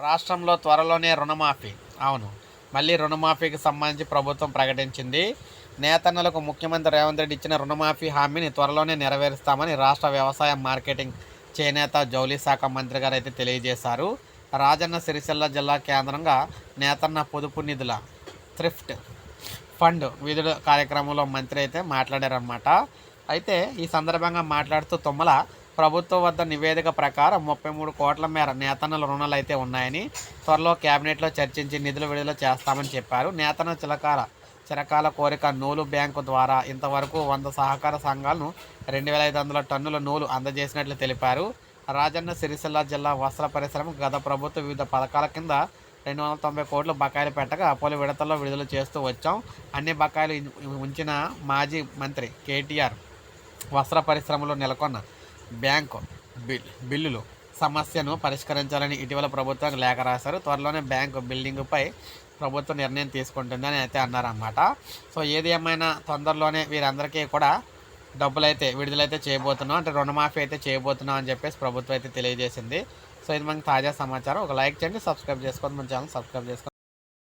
రాష్ట్రంలో త్వరలోనే రుణమాఫీ. అవును, మళ్ళీ రుణమాఫీకి సంబంధించి ప్రభుత్వం ప్రకటించింది. నేతన్నలకు ముఖ్యమంత్రి రేవంత్ రెడ్డి ఇచ్చిన రుణమాఫీ హామీని త్వరలోనే నెరవేరుస్తామని రాష్ట్ర వ్యవసాయ మార్కెటింగ్ చేనేత జౌళి శాఖ మంత్రి గారు అయితే తెలియజేశారు. రాజన్న సిరిసిల్ల జిల్లా కేంద్రంగా నేతన్న పొదుపు నిధుల థ్రిఫ్ట్ ఫండ్ విధుల కార్యక్రమంలో మంత్రి అయితే మాట్లాడారన్నమాట. అయితే ఈ సందర్భంగా మాట్లాడుతూ తుమ్మల ప్రభుత్వం వద్ద నివేదిక ప్రకారం 33 కోట్ల మేర నేతన్నల రుణాలు అయితే ఉన్నాయని, త్వరలో కేబినెట్లో చర్చించి నిధులు విడుదల చేస్తామని చెప్పారు. నేతన్న చిరకాల కోరిక నూలు బ్యాంకు ద్వారా ఇంతవరకు 100 సహకార సంఘాలను 2500 టన్నుల నూలు అందజేసినట్లు తెలిపారు. రాజన్న సిరిసిల్ల జిల్లా వస్త్ర పరిశ్రమ గత ప్రభుత్వ వివిధ పథకాల కింద 290 కోట్లు బకాయిలు పెట్టగా పలు విడతల్లో విడుదల చేస్తూ వచ్చాం. అన్ని బకాయిలు ఉంచిన మాజీ మంత్రి కేటీఆర్ వస్త్ర పరిశ్రమలో నెలకొన్న బ్యాంకు బిల్లులు సమస్యను పరిష్కరించాలని ఇటీవల ప్రభుత్వానికి లేఖ రాశారు. త్వరలోనే బ్యాంకు బిల్డింగుపై ప్రభుత్వం నిర్ణయం తీసుకుంటుందని అయితే అన్నారన్నమాట. సో ఏది ఏమైనా తొందరలోనే వీరందరికీ కూడా డబ్బులైతే విడుదలైతే చేయబోతున్నాం, అంటే రుణమాఫీ అయితే చేయబోతున్నాం అని చెప్పేసి ప్రభుత్వం అయితే తెలియజేసింది. సో ఇది మనకి తాజా సమాచారం. ఒక లైక్ చేయండి, సబ్స్క్రైబ్ చేసుకోండి, మన ఛానల్ సబ్స్క్రైబ్ చేసుకోండి.